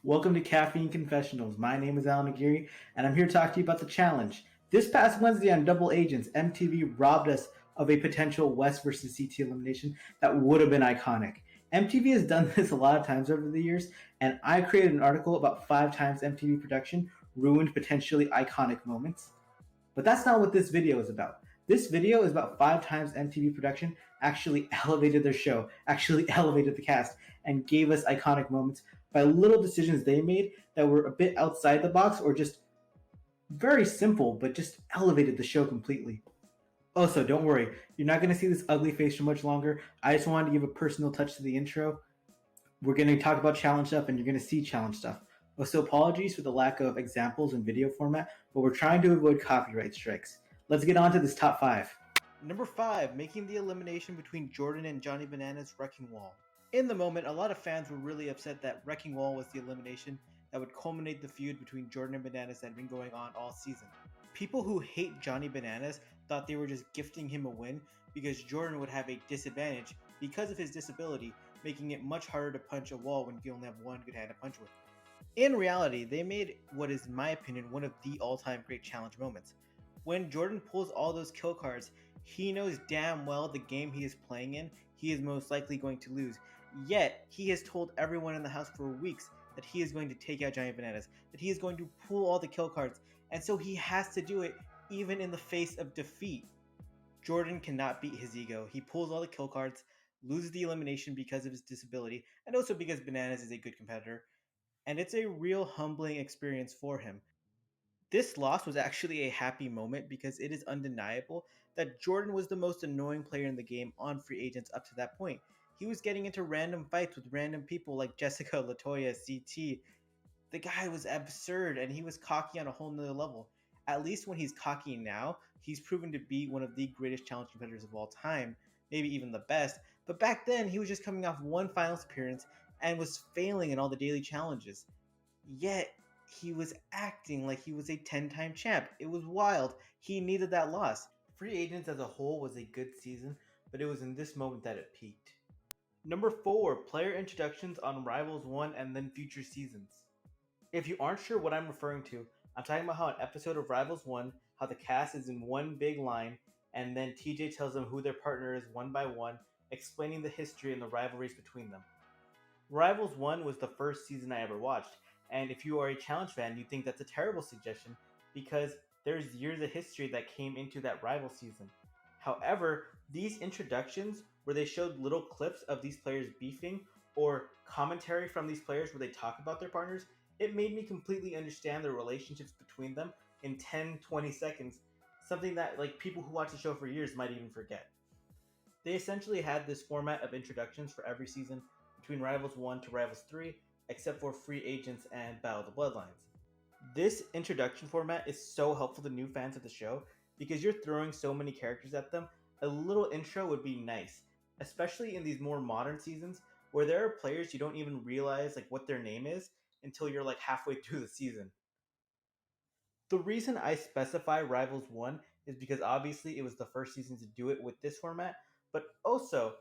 Welcome to Caffeine Confessionals. My name is Alan Aguirre, and I'm here to talk to you about the challenge. This past Wednesday on Double Agents, MTV robbed us of a potential West versus CT elimination that would have been iconic. MTV has done this a lot of times over the years, and I created an article about 5 times MTV production ruined potentially iconic moments. But that's not what this video is about. This video is about 5 times MTV production actually elevated their show, actually elevated the cast, and gave us iconic moments by little decisions they made that were a bit outside the box or just very simple, but just elevated the show completely. Also, don't worry, you're not going to see this ugly face for much longer. I just wanted to give a personal touch to the intro. We're going to talk about challenge stuff, and you're going to see challenge stuff. Also, apologies for the lack of examples in video format, but we're trying to avoid copyright strikes. Let's get on to this top 5. Number 5, making the elimination between Jordan and Johnny Bananas' Wrecking Wall. In the moment, a lot of fans were really upset that Wrecking Wall was the elimination that would culminate the feud between Jordan and Bananas that had been going on all season. People who hate Johnny Bananas thought they were just gifting him a win because Jordan would have a disadvantage because of his disability, making it much harder to punch a wall when you only have one good hand to punch with. In reality, they made what is, in my opinion, one of the all-time great challenge moments. When Jordan pulls all those kill cards, he knows damn well the game he is playing in, he is most likely going to lose. Yet, he has told everyone in the house for weeks that he is going to take out Johnny Bananas, that he is going to pull all the kill cards, and so he has to do it even in the face of defeat. Jordan cannot beat his ego. He pulls all the kill cards, loses the elimination because of his disability, and also because Bananas is a good competitor, and it's a real humbling experience for him. This loss was actually a happy moment because it is undeniable that Jordan was the most annoying player in the game on free agents up to that point. He was getting into random fights with random people like Jessica, Latoya, CT. The guy was absurd and he was cocky on a whole nother level. At least when he's cocky now, he's proven to be one of the greatest challenge competitors of all time, maybe even the best. But back then, he was just coming off one finals appearance and was failing in all the daily challenges. Yet, he was acting like he was a 10-time champ. It was wild. He needed that loss. Free Agents as a whole was a good season, but it was in this moment that it peaked. Number 4, player introductions on Rivals 1 and then future seasons. If you aren't sure what I'm referring to, I'm talking about how an episode of Rivals 1, how the cast is in one big line, and then TJ tells them who their partner is one by one, explaining the history and the rivalries between them. Rivals 1 was the first season I ever watched, and if you are a challenge fan, you think that's a terrible suggestion because there's years of history that came into that rival season. However, these introductions where they showed little clips of these players beefing or commentary from these players where they talk about their partners, it made me completely understand the relationships between them in 10-20 seconds, something that like people who watch the show for years might even forget. They essentially had this format of introductions for every season between Rivals 1 to Rivals 3, except for Free Agents and Battle of the Bloodlines. This introduction format is so helpful to new fans of the show because you're throwing so many characters at them. A little intro would be nice, especially in these more modern seasons where there are players you don't even realize like what their name is until you're like halfway through the season. The reason I specify Rivals 1 is because obviously it was the first season to do it with this format, but also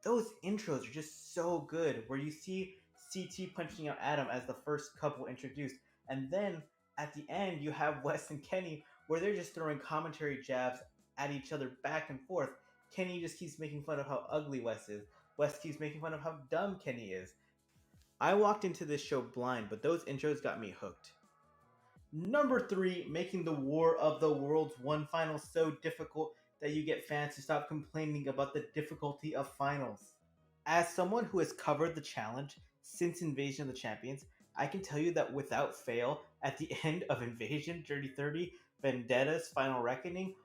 those intros are just so good where you see CT punching out Adam as the first couple introduced, and then at the end you have Wes and Kenny where they're just throwing commentary jabs at each other back and forth. Kenny just keeps making fun of how ugly Wes is. Wes keeps making fun of how dumb Kenny is. I walked into this show blind, but those intros got me hooked. Number 3, making the War of the Worlds 1 final so difficult that you get fans to stop complaining about the difficulty of finals. As someone who has covered the challenge since Invasion of the Champions, I can tell you that without fail, at the end of Invasion, Dirty 30, Vendetta's Final Reckoning,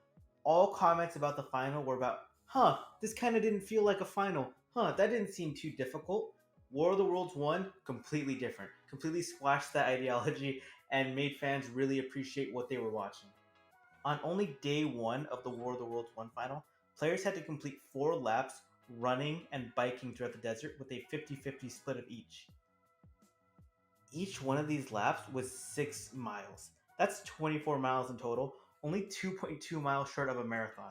all comments about the final were about, this kind of didn't feel like a final. That didn't seem too difficult. War of the Worlds 1, completely different. Completely squashed that ideology and made fans really appreciate what they were watching. On only day 1 of the War of the Worlds 1 final, players had to complete 4 laps running and biking throughout the desert with a 50-50 split of each. Each one of these laps was 6 miles. That's 24 miles in total, only 2.2 miles short of a marathon.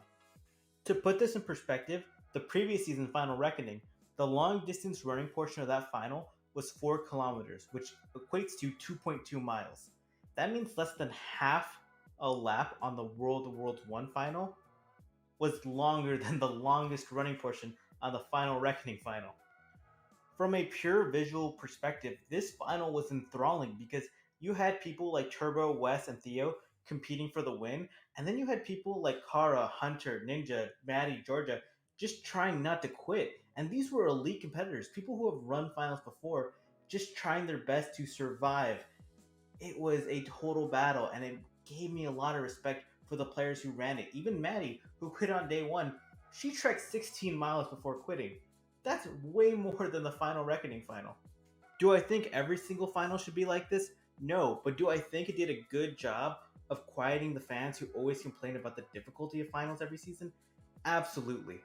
To put this in perspective, the previous season Final Reckoning, the long distance running portion of that final was 4 kilometers, which equates to 2.2 miles. That means less than half a lap on the World 1 final was longer than the longest running portion on the Final Reckoning final. From a pure visual perspective, this final was enthralling because you had people like Turbo, Wes, and Theo competing for the win, and then you had people like Kara, Hunter, Ninja, Maddie, Georgia just trying not to quit. And these were elite competitors, people who have run finals before, just trying their best to survive. It was a total battle, and it gave me a lot of respect for the players who ran it. Even Maddie, who quit on day one, she trekked 16 miles before quitting. That's way more than the Final Reckoning final. Do I think every single final should be like this? No, but do I think it did a good job of quieting the fans who always complain about the difficulty of finals every season? Absolutely.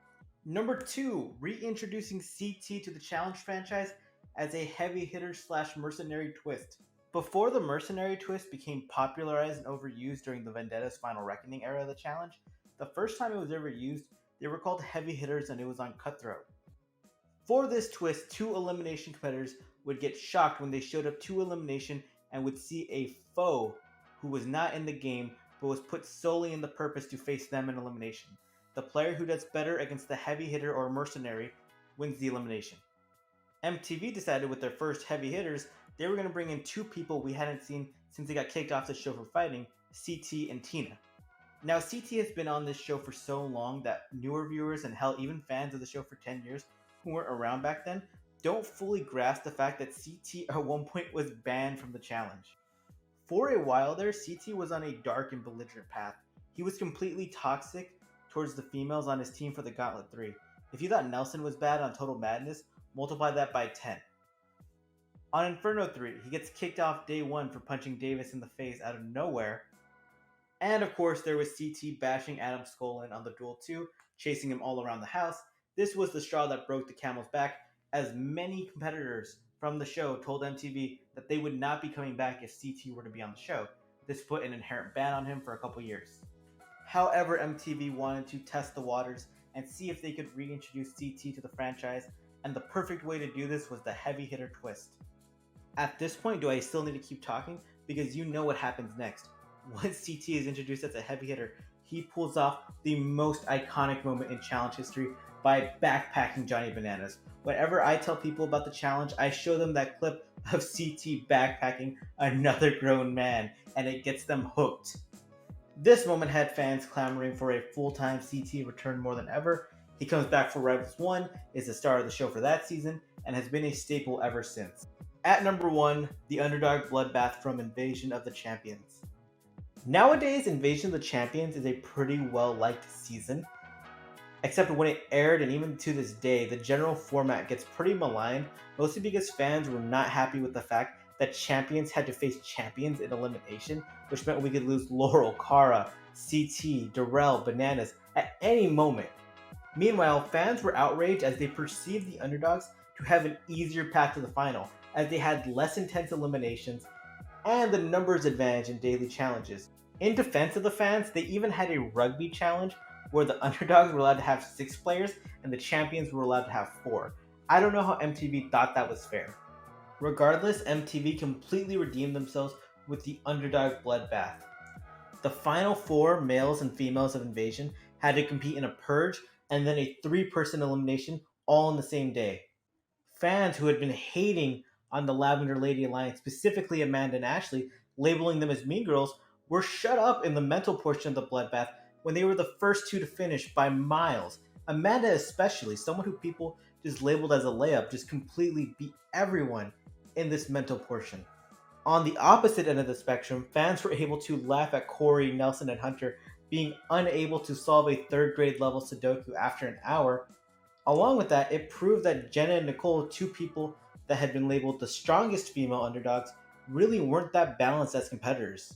Number 2, reintroducing CT to the Challenge franchise as a heavy hitter slash mercenary twist. Before the mercenary twist became popularized and overused during the Vendetta's Final Reckoning era of the challenge, the first time it was ever used, they were called heavy hitters and it was on Cutthroat. For this twist, 2 elimination competitors would get shocked when they showed up to elimination and would see a foe who was not in the game but was put solely in the purpose to face them in elimination. The player who does better against the heavy hitter or mercenary wins the elimination. MTV decided with their first heavy hitters, they were going to bring in 2 people we hadn't seen since they got kicked off the show for fighting, CT and Tina. Now, CT has been on this show for so long that newer viewers and hell, even fans of the show for 10 years who weren't around back then, don't fully grasp the fact that CT at one point was banned from the challenge. For a while there, CT was on a dark and belligerent path. He was completely toxic towards the females on his team for the Gauntlet 3. If you thought Nelson was bad on Total Madness, multiply that by 10. On Inferno 3, he gets kicked off day 1 for punching Davis in the face out of nowhere. And of course, there was CT bashing Adam Skolin on the Duel 2, chasing him all around the house. This was the straw that broke the camel's back, as many competitors from the show told MTV that they would not be coming back if CT were to be on the show. This put an inherent ban on him for a couple years. However, MTV wanted to test the waters and see if they could reintroduce CT to the franchise, and the perfect way to do this was the heavy hitter twist. At this point, do I still need to keep talking? Because you know what happens next. Once CT is introduced as a heavy hitter, he pulls off the most iconic moment in challenge history by backpacking Johnny Bananas. Whenever I tell people about the challenge, I show them that clip of CT backpacking another grown man, and it gets them hooked. This moment had fans clamoring for a full-time CT return more than ever. He comes back for Rivals 1, is the star of the show for that season, and has been a staple ever since. At number 1, the Underdog Bloodbath from Invasion of the Champions. Nowadays, Invasion of the Champions is a pretty well-liked season, except when it aired, and even to this day, the general format gets pretty maligned, mostly because fans were not happy with the fact that champions had to face champions in elimination, which meant we could lose Laurel, Kara, CT, Darrell, Bananas at any moment. Meanwhile, fans were outraged as they perceived the underdogs to have an easier path to the final, as they had less intense eliminations and the numbers advantage in daily challenges. In defense of the fans, they even had a rugby challenge where the underdogs were allowed to have 6 players and the champions were allowed to have 4. I don't know how MTV thought that was fair. Regardless, MTV completely redeemed themselves with the Underdog Bloodbath. The final 4 males and females of Invasion had to compete in a purge and then a 3-person elimination all in the same day. Fans who had been hating on the Lavender Lady Alliance, specifically Amanda and Ashley, labeling them as mean girls, were shut up in the mental portion of the Bloodbath when they were the first 2 to finish by miles. Amanda especially, someone who people just labeled as a layup, just completely beat everyone in this mental portion. On the opposite end of the spectrum, fans were able to laugh at Corey, Nelson, and Hunter being unable to solve a 3rd grade level Sudoku after an hour. Along with that, it proved that Jenna and Nicole, 2 people that had been labeled the strongest female underdogs, really weren't that balanced as competitors.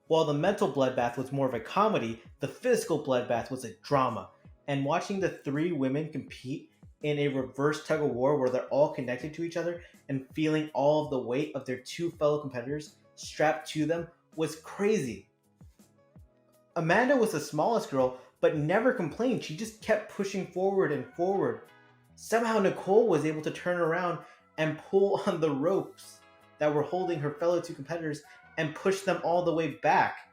While the mental bloodbath was more of a comedy, the physical bloodbath was a drama, and watching the 3 women compete in a reverse tug-of-war where they're all connected to each other and feeling all of the weight of their 2 fellow competitors strapped to them was crazy. Amanda was the smallest girl, but never complained. She just kept pushing forward and forward. Somehow Nicole was able to turn around and pull on the ropes that were holding her fellow two competitors and push them all the way back.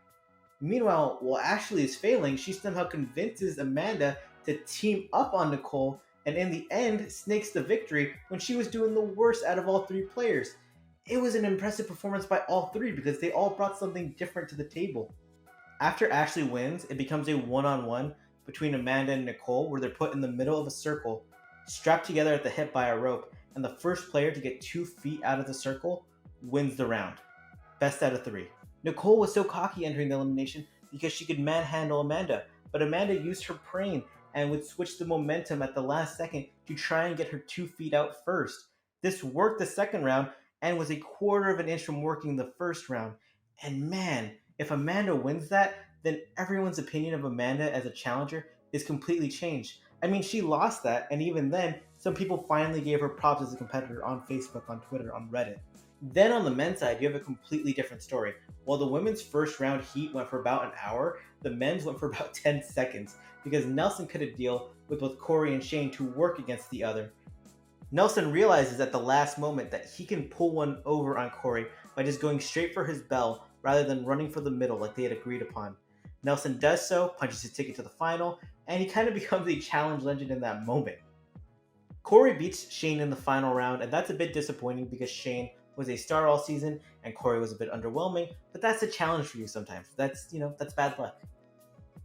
Meanwhile, while Ashley is failing, she somehow convinces Amanda to team up on Nicole, and in the end, snakes the victory when she was doing the worst out of all three players. It was an impressive performance by all three because they all brought something different to the table. After Ashley wins, it becomes a one-on-one between Amanda and Nicole, where they're put in the middle of a circle, strapped together at the hip by a rope, and the first player to get 2 feet out of the circle wins the round. Best out of 3. Nicole was so cocky entering the elimination because she could manhandle Amanda, but Amanda used her brain and would switch the momentum at the last second to try and get her 2 feet out first. This worked the second round and was a quarter of an inch from working the first round. And man, if Amanda wins that, then everyone's opinion of Amanda as a challenger is completely changed. I mean, she lost that, and even then, some people finally gave her props as a competitor on Facebook, on Twitter, on Reddit. Then on the men's side, you have a completely different story. While the women's first round heat went for about an hour, the men's went for about 10 seconds because Nelson cut a deal with both Corey and Shane to work against the other. Nelson realizes at the last moment that he can pull one over on Corey by just going straight for his bell rather than running for the middle like they had agreed upon. Nelson does so, punches his ticket to the final, and he kind of becomes a challenge legend in that moment. Corey beats Shane in the final round, and that's a bit disappointing because Shane was a star all season and Corey was a bit underwhelming, but that's a challenge for you sometimes. That's bad luck.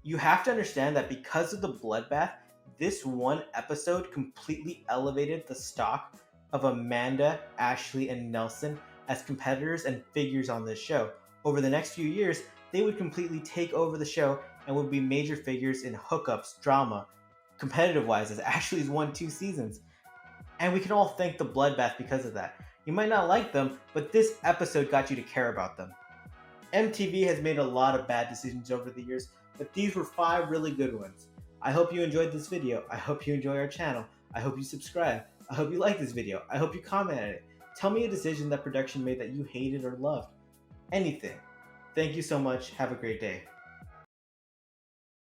You have to understand that because of the bloodbath, this one episode completely elevated the stock of Amanda, Ashley, and Nelson as competitors and figures on this show. Over the next few years, they would completely take over the show and would be major figures in hookups, drama, competitive-wise, as Ashley's won 2 seasons. And we can all thank the bloodbath because of that. You might not like them, but this episode got you to care about them. MTV has made a lot of bad decisions over the years, but these were 5 really good ones. I hope you enjoyed this video. I hope you enjoy our channel. I hope you subscribe. I hope you like this video. I hope you comment on it. Tell me a decision that production made that you hated or loved. Anything. Thank you so much. Have a great day.